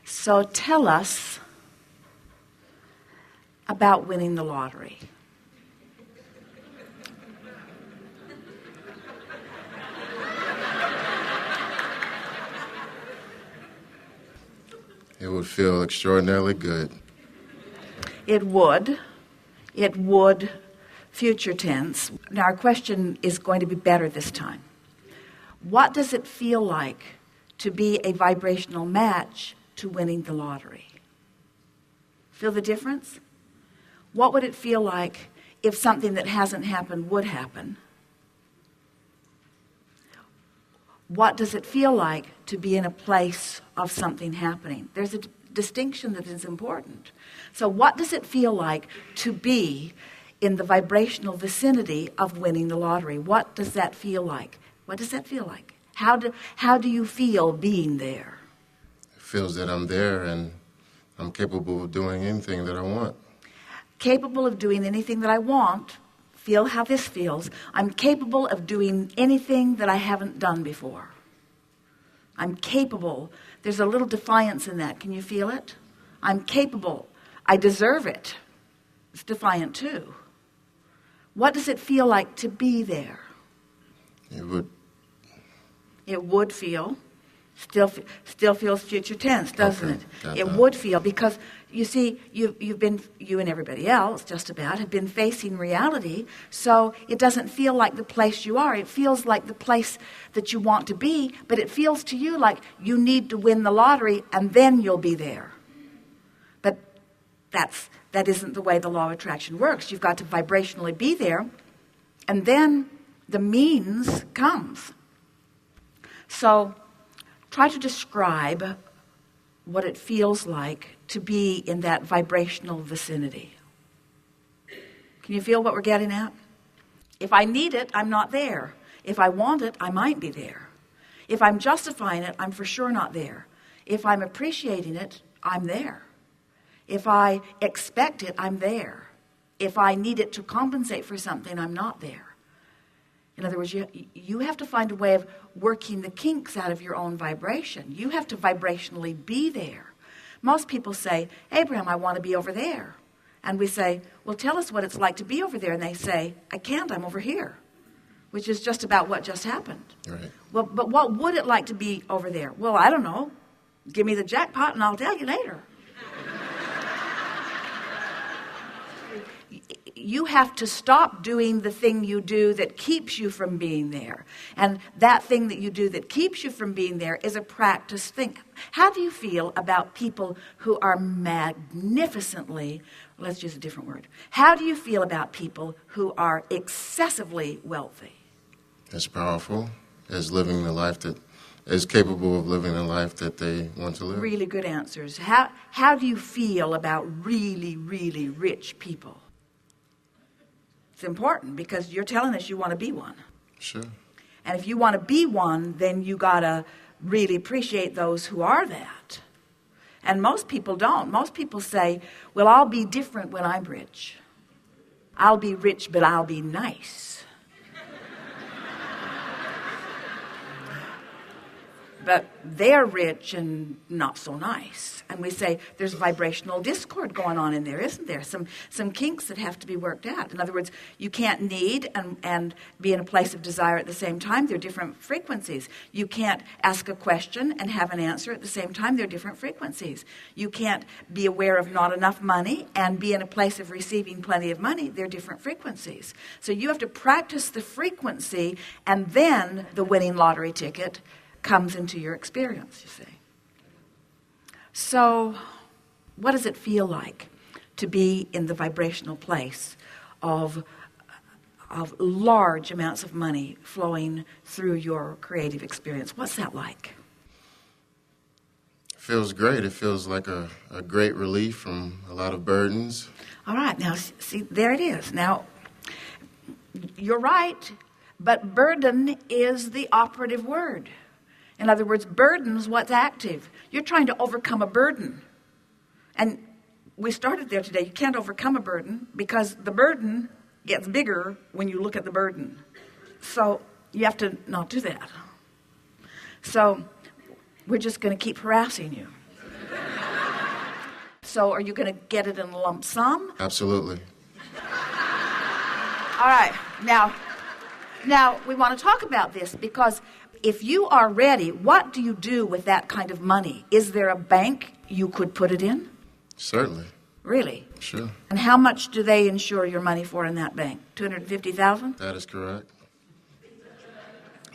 So tell us about winning the lottery. It would feel extraordinarily good. It would. It would, future tense. Now our question is going to be better this time. What does it feel like to be a vibrational match to winning the lottery? Feel the difference? What would it feel like if something that hasn't happened would happen? What does it feel like to be in a place of something happening? There's a distinction that is important. So what does it feel like to be in the vibrational vicinity of winning the lottery? What does that feel like? What does that feel like? How do you feel being there? It feels that I'm there and I'm capable of doing anything that I want. Capable of doing anything that I want. Feel how this feels. I'm capable of doing anything that I haven't done before. I'm capable. There's a little defiance in that. Can you feel it? I'm capable. I deserve it. It's defiant too. What does it feel like to be there? It would feel. Still feels future tense, doesn't it? It would feel, because you see, you and everybody else just about have been facing reality, so it doesn't feel like the place you are. It feels like the place that you want to be, but it feels to you like you need to win the lottery and then you'll be there. But that isn't the way the law of attraction works. You've got to vibrationally be there, and then the means comes. So try to describe what it feels like to be in that vibrational vicinity. Can you feel what we're getting at? If I need it, I'm not there. If I want it, I might be there. If I'm justifying it, I'm for sure not there. If I'm appreciating it, I'm there. If I expect it, I'm there. If I need it to compensate for something, I'm not there. In other words, you have to find a way of working the kinks out of your own vibration. You have to vibrationally be there. Most people say, Abraham, I want to be over there. And we say, well, tell us what it's like to be over there. And they say, I can't, I'm over here, which is just about what just happened. Right. Well, but what would it like to be over there? Well, I don't know. Give me the jackpot and I'll tell you later. You have to stop doing the thing you do that keeps you from being there. And that thing that you do that keeps you from being there is a practice thing. How do you feel about people who are magnificently, let's use a different word. How do you feel about people who are excessively wealthy? As powerful as living the life that is capable of living the life that they want to live. Really good answers. How do you feel about really, really rich people? It's important because you're telling us you want to be one. Sure. And if you want to be one, then you got to really appreciate those who are that. And most people don't. Most people say, well, I'll be different when I'm rich. I'll be rich, but I'll be nice. But they're rich and not so nice. And we say there's vibrational discord going on in there, isn't there? Some kinks that have to be worked out. In other words, you can't need and be in a place of desire at the same time. They're different frequencies. You can't ask a question and have an answer at the same time. They're different frequencies. You can't be aware of not enough money and be in a place of receiving plenty of money. They're different frequencies. So you have to practice the frequency, and then the winning lottery ticket comes into your experience, you see. So what does it feel like to be in the vibrational place of large amounts of money flowing through your creative experience? What's that like? It feels great. It feels like a great relief from a lot of burdens. All right, now see, there it is. Now, you're right, but burden is the operative word. In other words, burden's what's active. You're trying to overcome a burden. And we started there today. You can't overcome a burden because the burden gets bigger when you look at the burden. So you have to not do that. So we're just going to keep harassing you. So are you going to get it in a lump sum? Absolutely. All right. Now we want to talk about this because if you are ready, what do you do with that kind of money? Is there a bank you could put it in? Certainly. Really? Sure. And how much do they insure your money for in that bank? $250,000? That is correct.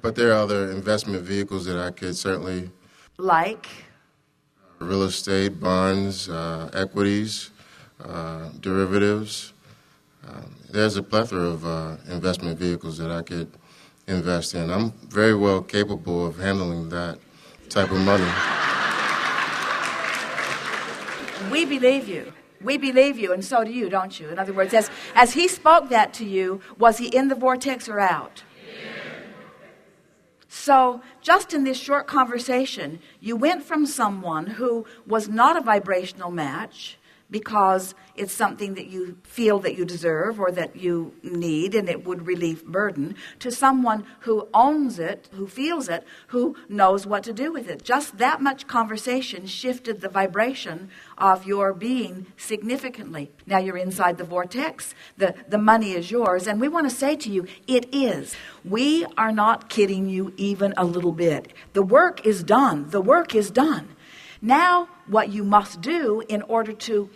But there are other investment vehicles that I could certainly... Like? Real estate, bonds, equities, derivatives. There's a plethora of investment vehicles that I could invest in. I'm very well capable of handling that type of money. We believe you. We believe you, and so do you, don't you? In other words, as he spoke that to you, was he in the vortex or out? So just in this short conversation, you went from someone who was not a vibrational match because it's something that you feel that you deserve or that you need and it would relieve burden, to someone who owns it, who feels it, who knows what to do with it. Just that much conversation shifted the vibration of your being significantly. Now you're inside the vortex. The money is yours. And we want to say to you, it is. We are not kidding you even a little bit. The work is done. The work is done. Now, what you must do in order to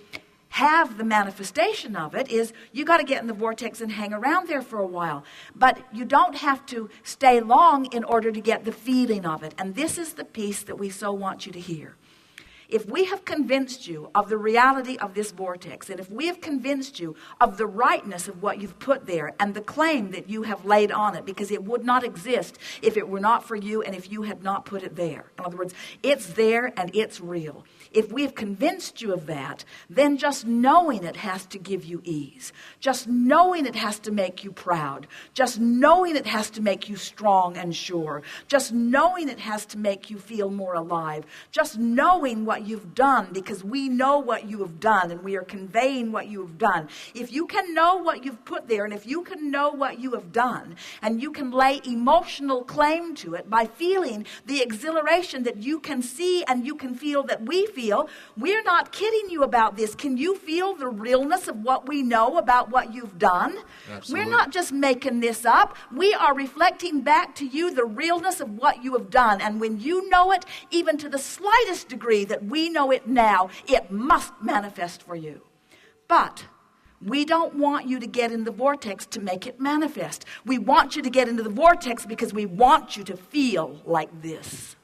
have the manifestation of it is you got to get in the vortex and hang around there for a while. But you don't have to stay long in order to get the feeling of it. And this is the piece that we so want you to hear. If we have convinced you of the reality of this vortex, and if we have convinced you of the rightness of what you've put there and the claim that you have laid on it, because it would not exist if it were not for you and if you had not put it there. In other words, it's there and it's real. If we have convinced you of that, then just knowing it has to give you ease. Just knowing it has to make you proud. Just knowing it has to make you strong and sure. Just knowing it has to make you feel more alive. Just knowing what you've done, because we know what you have done and we are conveying what you have done. If you can know what you've put there and if you can know what you have done and you can lay emotional claim to it by feeling the exhilaration that you can see and you can feel that we feel, we're not kidding you about this. Can you feel the realness of what we know about what you've done? Absolutely. We're not just making this up. We are reflecting back to you the realness of what you have done. And when you know it, even to the slightest degree that we know it now, it must manifest for you. But we don't want you to get in the vortex to make it manifest. We want you to get into the vortex because we want you to feel like this.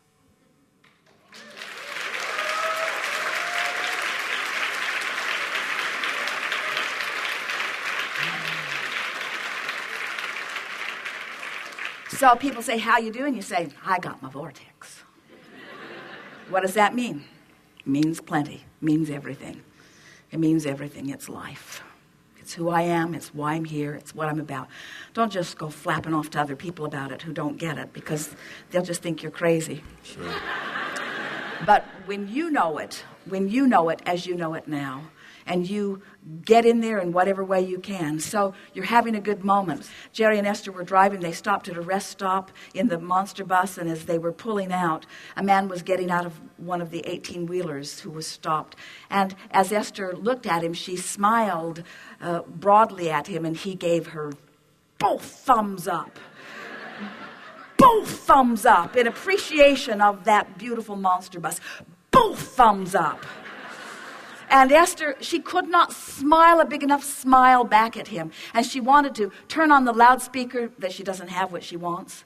So people say, how you doing? You say, I got my vortex. What does that mean? It means plenty. It means everything. It means everything. It's life. It's who I am. It's why I'm here. It's what I'm about. Don't just go flapping off to other people about it who don't get it, because they'll just think you're crazy. Sure. But when you know it as you know it now, and you get in there in whatever way you can. So you're having a good moment. Jerry and Esther were driving. They stopped at a rest stop in the monster bus, and as they were pulling out, a man was getting out of one of the 18-wheelers who was stopped. And as Esther looked at him, she smiled broadly at him, and he gave her both thumbs up. Both thumbs up in appreciation of that beautiful monster bus. Both thumbs up. And Esther, she could not smile a big enough smile back at him. And she wanted to turn on the loudspeaker, that she doesn't have what she wants.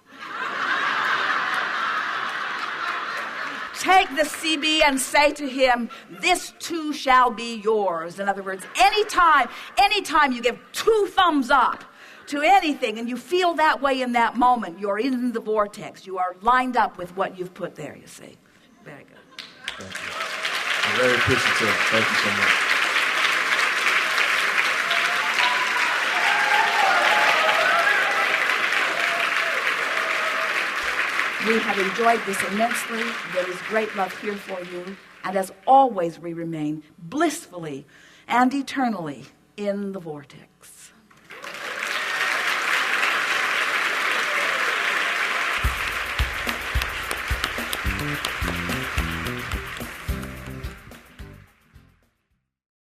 Take the CB and say to him, this too shall be yours. In other words, anytime you give 2 thumbs up to anything and you feel that way in that moment, you're in the vortex. You are lined up with what you've put there, you see. Very good. Thank you. I'm very appreciative. Thank you so much. We have enjoyed this immensely. There is great love here for you. And as always, we remain blissfully and eternally in the vortex.